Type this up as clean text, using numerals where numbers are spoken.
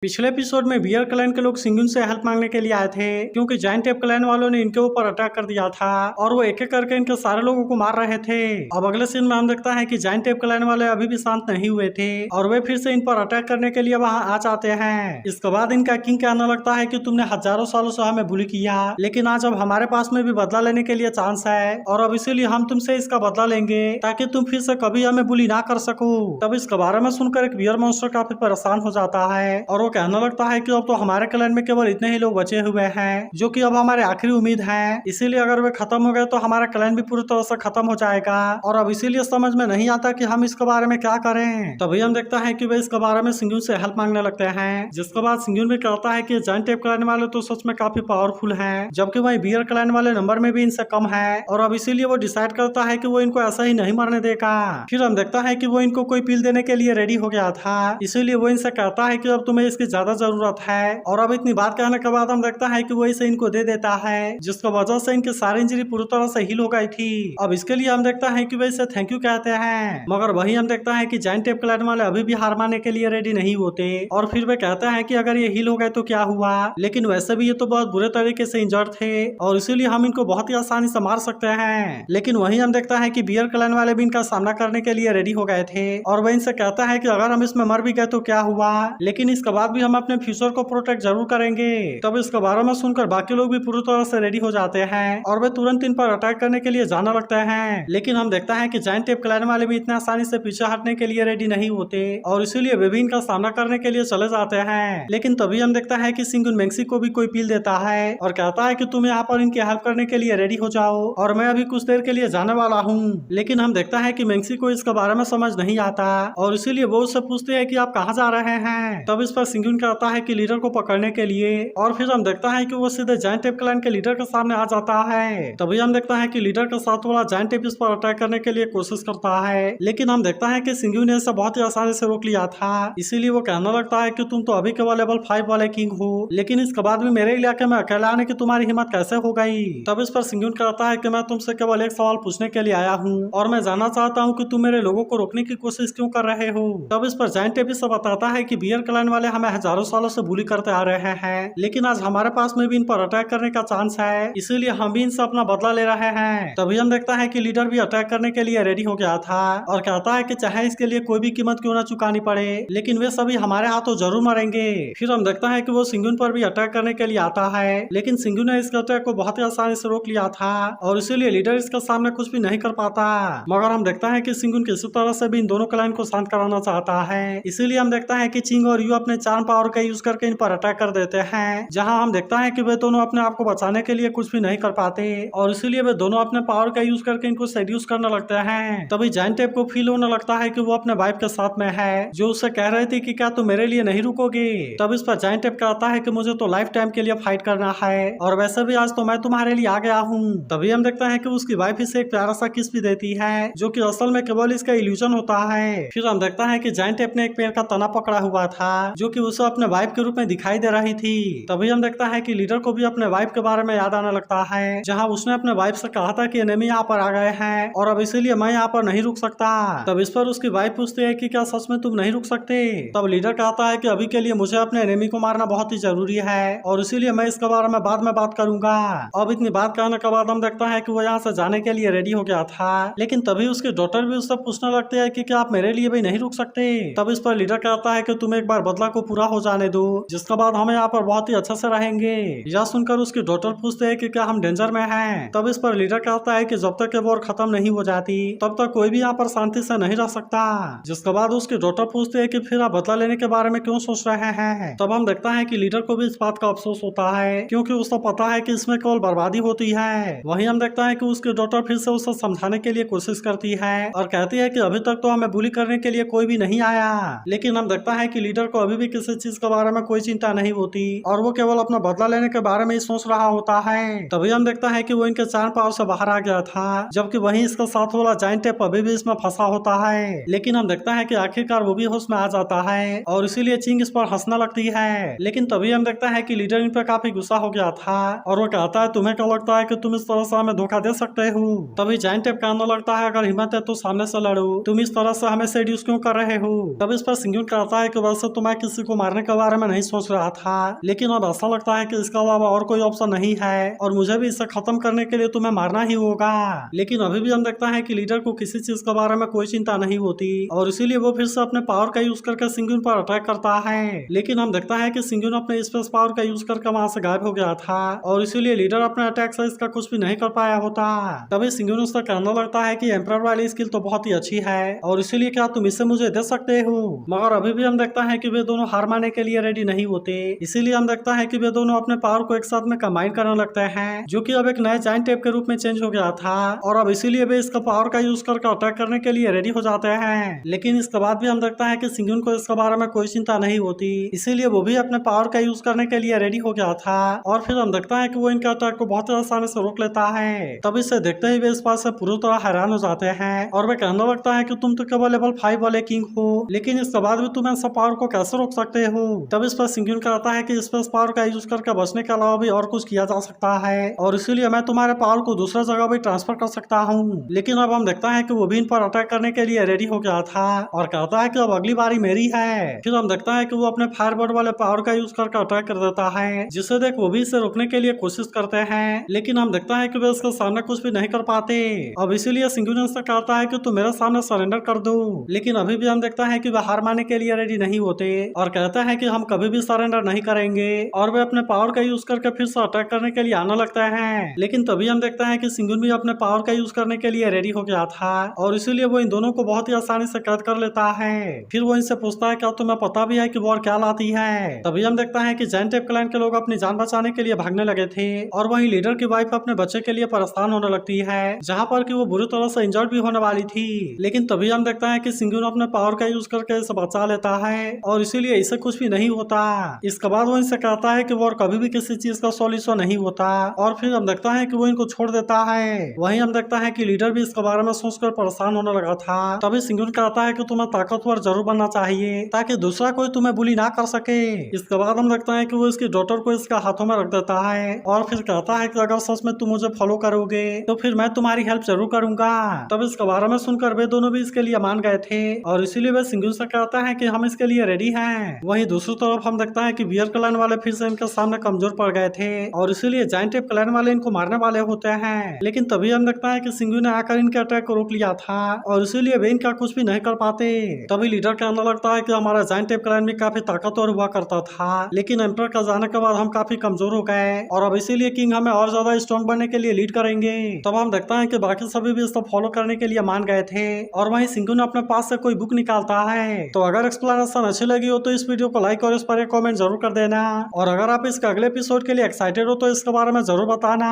पिछले एपिसोड में beer clan के लोग सिंगुन से हेल्प मांगने के लिए आए थे क्योंकि जायंट टेप क्लैन वालों ने इनके ऊपर अटैक कर दिया था और वो एक एक करके इनके सारे लोगों को मार रहे थे। अब अगले सीन में हम देखता है कि जायंट टेप क्लैन वाले अभी भी शांत नहीं हुए थे और वे फिर से इन पर अटैक करने के लिए वहाँ आ जाते हैं। इसके बाद इनका किंग कहने लगता है कि तुमने हजारों सालों से हमें बुली किया, लेकिन आज अब हमारे पास में भी बदला लेने के लिए चांस है और अब इसीलिए हम तुमसे इसका बदला लेंगे ताकि तुम फिर से कभी हमें बुली ना कर सको। तब इसके बारे में सुनकर एक बियर मॉन्स्टर काफी परेशान हो जाता है और वो कहने लगता है कि अब तो हमारे क्लैन में केवल इतने ही लोग बचे हुए हैं जो कि अब हमारे आखिरी उम्मीद है, इसीलिए अगर वे खत्म हो गए तो हमारा क्लैन भी पूरी तरह से खत्म हो जाएगा और अब इसीलिए समझ में नहीं आता कि हम इसके बारे में क्या करें। तभी हम देखता है कि वे इसके बारे में सिंगुन से हेल्प मांगने लगते हैं, जिसके बाद सिंगुन भी कहता है कि जायंट टेप क्लैन वाले तो सच में काफी पावरफुल हैं, जबकि वही बियर क्लैन वाले नंबर में भी इनसे कम है और अब इसीलिए वो डिसाइड करता है कि वो इनको ऐसा ही नहीं मरने देगा। फिर हम देखता है कि वो इनको कोई पील देने के लिए रेडी हो गया था, इसीलिए वो इनसे कहता है कि अब तुम्हें इसकी ज्यादा जरूरत है और अब इतनी बात कहने के बाद हम देखता है कि वो इसे इनको दे देता है, जिसकी वजह से इनकी सारी इंजरी पूरी तरह से हील हो गई थी। अब इसके लिए हम देखता है कि वे इसे थैंक यू कहते हैं, मगर वही हम देखता है कि जायंट टेप क्लैन वाले अभी भी हार मानने के लिए रेडी नहीं होते और फिर वे कहते हैं कि अगर ये हील हो गए तो क्या हुआ, लेकिन वैसे भी ये तो बहुत बुरे तरीके से इंजर्ड थे और इसीलिए हम इनको बहुत ही आसानी से मार सकते हैं। लेकिन वही हम देखता है कि बियर क्लैन वाले भी इनका सामना करने के लिए रेडी हो गए थे और वह इनसे कहता है कि अगर हम इसमें मर भी गए तो क्या हुआ, लेकिन इसके बाद भी हम अपने फ्यूचर को प्रोटेक्ट जरूर करेंगे। तब इसके बारे में सुनकर बाकी लोग भी पूरी तरह से रेडी हो जाते हैं और वे तुरंत इन पर अटैक करने के लिए जाने लगते हैं, लेकिन हम देखता है कि जायंट टेप क्लैन वाले भी इतने आसानी से पीछे हटने के लिए रेडी नहीं होते और इसीलिए वे भी इनका सामना करने के लिए चले जाते हैं। लेकिन तभी हम देखता है कि सिंगुन मैक्सी को भी कोई पील देता है और कहता है कि तुम यहाँ पर इनकी हेल्प करने के लिए रेडी हो जाओ और मैं अभी कुछ देर के लिए जाने वाला हूँ। लेकिन हम देखता है कि मैक्सी को इसके बारे में समझ नहीं आता और इसीलिए वो उससे पूछते हैं कि आप कहाँ जा रहे हैं। तब इस पर सिंगुन कहता है कि लीडर को पकड़ने के लिए और फिर हम देखता है कि वो सीधे जायंट टेप क्लैन के लीडर के सामने आ जाता है। तभी हम देखता है कि लीडर के साथ वाला जायंट टेप इस पर अटैक करने के लिए कोशिश करता है, लेकिन हम देखता है कि सिंगुन ने इसे बहुत ही आसानी से रोक लिया था, इसीलिए वो कहने लगता है कि तुम तो अभी केवल लेवल 5 वाले किंग हो, लेकिन इसके बाद भी मेरे इलाके में अकेले आने की तुम्हारी हिम्मत कैसे हो गई। तब इस पर सिंगुन कहता है कि मैं तुमसे केवल एक सवाल पूछने के लिए आया हूँ और मैं जानना चाहता हूँ कि तुम मेरे लोगों को रोकने की कोशिश क्यों कर रहे हो। तब इस पर जायंट टेप इसे बताता है कि बियर क्लैन वाले हमें हजारों सालों से बुली करते आ रहे हैं, लेकिन आज हमारे पास में भी इन पर अटैक करने का चांस है, इसीलिए हम भी इनसे अपना बदला ले रहे हैं। तभी हम देखता है कि लीडर भी अटैक करने के लिए रेडी हो गया था और कहता है कि चाहे इसके लिए कोई भी कीमत क्यों ना चुकानी पड़े, लेकिन वे सभी हमारे हाथों जरूर मरेंगे। फिर हम देखता है कि वो सिंगुन पर भी अटैक करने के लिए आता है, लेकिन सिंगुन ने इसके अटैक को बहुत ही आसानी से रोक लिया था और इसीलिए लीडर इसके सामने कुछ भी नहीं कर पाता। मगर हम देखता है कि सिंगुन किसी तरह से भी इन दोनों क्लैन को शांत कराना चाहता है, इसीलिए हम देखता है कि चिंग और यू अपने चार्म पावर का यूज करके इन पर अटैक कर देते हैं, जहां हम देखता है कि वे दोनों अपने आप को बचाने के लिए कुछ भी नहीं कर पाते और इसीलिए वे दोनों अपने पावर का यूज करके इनको सेड्यूस करने लगते हैं। तभी जायंट टेप को फील होने लगता है कि वो अपने वाइफ के साथ में है, जो उससे कह रही थी कि क्या तुम मेरे लिए नहीं रुकोगे। तब इस पर जायंट टेप कहता है कि मुझे तो लाइफ टाइम के लिए फाइट करना है और वैसे भी आज तो मैं तुम्हारे लिए आ गया हूँ। तभी हम देखता है कि उसकी वाइफ इसे एक प्यारा सा किस भी देती है, जो कि असल में केवल इसका इल्यूजन होता है। फिर हम देखता है कि जायंट टेप ने एक पेड़ का तना पकड़ा हुआ था, जो कि उसे अपने वाइफ के रूप में दिखाई दे रही थी। तभी हम देखता है कि लीडर को भी अपने वाइफ के बारे में याद आने लगता है, जहाँ उसने अपने वाइफ से कहा था कि एनिमी यहाँ पर आ गए हैं और अब इसीलिए मैं यहाँ पर नहीं रुक सकता। तब इस पर उसकी वाइफ पूछती है कि क्या सच में तुम नहीं रुक सकते। तब लीडर कहता है कि अभी के लिए मुझे अपने एनिमी को मारना बहुत ही जरूरी है और इसीलिए मैं इसके बारे में बाद में बात करूंगा। अब इतनी बात कहने के बाद हम देखता है कि वो यहाँ से जाने के लिए रेडी हो गया था, लेकिन तभी उसके डॉटर भी उससे पूछने लगते हैं कि क्या आप मेरे लिए भी नहीं रुक सकते। तब इस पर लीडर कहता है कि तुम एक बार बदला को पूरा हो जाने दो, जिसके बाद हम यहाँ पर बहुत ही अच्छे से रहेंगे। यह सुनकर उसकी डॉटर पूछते हैं कि क्या हम डेंजर में हैं। तब इस पर लीडर कहता है कि जब तक ये वॉर खत्म नहीं हो जाती तब तक कोई भी यहाँ पर शांति से नहीं रह सकता। जिसके बाद उसकी डॉटर पूछते हैं कि फिर आप बदला लेने के बारे में क्यों सोच रहे हैं। तब हम देखता है कि लीडर को भी इस बात का अफसोस होता है, क्योंकि उसको पता है कि इसमें केवल बर्बादी होती है। वहीं हम देखता है कि उसकी डॉटर फिर से उसे समझाने के लिए कोशिश करती है और कहती है कि अभी तक तो हमें बुली करने के लिए कोई भी नहीं आया, लेकिन हम देखता है कि लीडर को अभी भी किसी चीज के बारे में कोई चिंता नहीं होती और वो केवल अपना बदला लेने के बारे में ही सोच रहा होता है। तभी हम देखता है कि वो इनके चार्म पावर से बाहर आ गया था, जबकि वहीं इसका साथ वाला जायंट टेप अभी भी इसमें फंसा होता है। लेकिन हम देखता है कि आखिरकार वो भी होश में आ जाता है और इसीलिए चिंग इस पर हंसने लगती है। लेकिन तभी हम देखता है कि लीडर इन पर काफी गुस्सा हो गया था और वो कहता है तुम्हें क्या लगता है कि तुम इस तरह से हमें धोखा दे सकते हो। तभी जायंट टेप कहने लगता है अगर हिम्मत है तो सामने से लड़ो, तुम इस तरह से हमें सेड्यूस क्यों कर रहे हो। तब इस पर सिंगुन कहता है कि वैसे तो मैं किसी को मारने के बारे में नहीं सोच रहा था, लेकिन अब ऐसा लगता है कि इसके अलावा और कोई ऑप्शन नहीं है और मुझे भी इसे खत्म करने के लिए तुम्हें मारना ही होगा। लेकिन अभी भी हम देखता है कि लीडर को किसी चीज के बारे में कोई चिंता नहीं होती और इसीलिए वो फिर से अपने पावर का यूज करके सिंगुन पर अटैक करता है। लेकिन हम देखता है कि सिंगुन अपने स्पेस पावर का यूज करके वहां से गायब हो गया था और इसीलिए लीडर अपने अटैक से इसका कुछ भी नहीं कर पाया होता। तभी सिंगुन उसका कहने लगता है कि एम्परर वाली स्किल तो बहुत ही अच्छी है और इसीलिए क्या तुम इसे मुझे दे सकते हो। मगर अभी भी हम देखता है कि वे दोनों हार मानने के लिए रेडी नहीं होते, इसीलिए हम देखता है कि वे दोनों अपने पावर को एक साथ में कंबाइन करने लगते हैं, जो कि अब एक नए जायंट टेप के रूप में चेंज हो गया था और अब इसीलिए वे इसका पावर का यूज करके अटैक करने के लिए रेडी हो जाते हैं। लेकिन इसके बाद भी हम देखता है कि सिंगुन को इसके बारे में कोई चिंता नहीं होती, इसीलिए वो भी अपने पावर का यूज करने के लिए रेडी हो गया था और फिर हम देखता है कि वो इनके अटैक को बहुत आसानी से रोक लेता है। तब इसे देखते ही वे इस बात से पूरी तरह हैरान हो जाते हैं और वे कहने लगता है कि तुम तो केवल लेवल 5 वाले किंग हो, लेकिन इसके बाद भी तुम ऐसा पावर को कैसे रोक सकते हो। तब इस पर सिंगुन कहता है कि स्पेस पावर का यूज करके बचने के अलावा भी और कुछ किया जा सकता है और इसीलिए मैं तुम्हारे पावर को दूसरा जगह भी ट्रांसफर कर सकता हूँ। लेकिन अब हम देखता है कि वो भी इन पर अटैक करने के लिए रेडी हो गया था और कहता है कि अब अगली बारी मेरी है। फिर हम देखता है कि वो अपने फायरबर्ड वाले पावर का यूज करके अटैक कर देता है, जिसे देख वो भी इसे रोकने के लिए कोशिश करते हैं, लेकिन हम देखता है कि वे उसके सामने कुछ भी नहीं कर पाते। अब इसीलिए सिंगुन से कहता है कि तुम मेरे सामने सरेंडर कर दो, लेकिन अभी भी हम देखता है कि वे हार मानने के लिए रेडी नहीं होते और कहता है कि हम कभी भी सरेंडर नहीं करेंगे और वे अपने पावर का यूज करके फिर से अटैक करने के लिए आने लगता है। लेकिन तभी हम देखता है कि सिंगुन भी अपने पावर का यूज करने के लिए रेडी हो गया था और इसीलिए वो इन दोनों को बहुत ही आसानी से कैद कर लेता है। फिर वो इनसे पूछता है क्या तुम्हें पता भी है कि वॉर क्या लाती है। तभी हम देखता है कि जायंट टेप क्लैन के लोग अपनी जान बचाने के लिए भागने लगे थे और वहीं लीडर की वाइफ अपने बच्चे के लिए परेशान होने लगती है, जहाँ पर कि वो बुरी तरह से इंजर्ड भी होने वाली थी। लेकिन तभी हम देखता है कि सिंगुन अपने पावर का यूज करके इसे बचा लेता है और इसीलिए इसे कुछ भी नहीं होता। इसके बाद वो इनसे कहता है कि वॉर कभी भी किसी चीज का सॉल्यूशन नहीं होता और फिर हम देखता है कि वो इनको छोड़ देता है। वहीं हम देखता है कि लीडर भी इसके बारे में सोचकर परेशान होने लगा था। तभी सिंगुन कहता है कि तुम्हें ताकतवर जरूर बनना चाहिए ताकि दूसरा कोई तुम्हें बुली ना कर सके। इसके बाद हम देखता है कि वो इसकी डॉटर को इसके हाथों में रख देता है और फिर कहता है कि अगर सच में तुम मुझे फॉलो करोगे तो फिर मैं तुम्हारी हेल्प जरूर करूंगा। तब इसके बारे में सुनकर वे दोनों भी इसके लिए मान गए थे और इसीलिए वे सिंगुन से कहता है कि हम इसके लिए रेडी हैं। वहीं दूसरी तरफ हम देखता है कि बियर क्लैन वाले फिर से इनके सामने कमजोर पड़ गए थे और इसीलिए जायंट टेप क्लैन वाले इनको मारने वाले होते हैं। लेकिन तभी हम देखता है कि सिंगुन ने आकर इनके अटैक को रोक लिया था और इसीलिए वे इनका कुछ भी नहीं कर पाते। तभी लीडर कहने लगता है कि हमारा जायंट टेप क्लैन भी काफी ताकतवर हुआ करता था, लेकिन एम्परर का जाने के बाद हम काफी कमजोर हो गए और अब इसीलिए किंग हमें और ज्यादा स्ट्रॉन्ग बनने के लिए लीड करेंगे। तब हम देखता है कि बाकी सभी भी इसको फॉलो करने के लिए मान गए थे और वहीं सिंगुन अपने पास से कोई बुक निकालता है। तो अगर एक्सप्लेनेशन अच्छी लगी हो तो इस वीडियो को लाइक और इस पर एक कमेंट जरूर कर देना और अगर आप इसके अगले एपिसोड के लिए एक्साइटेड हो तो इसके बारे में जरूर बताना।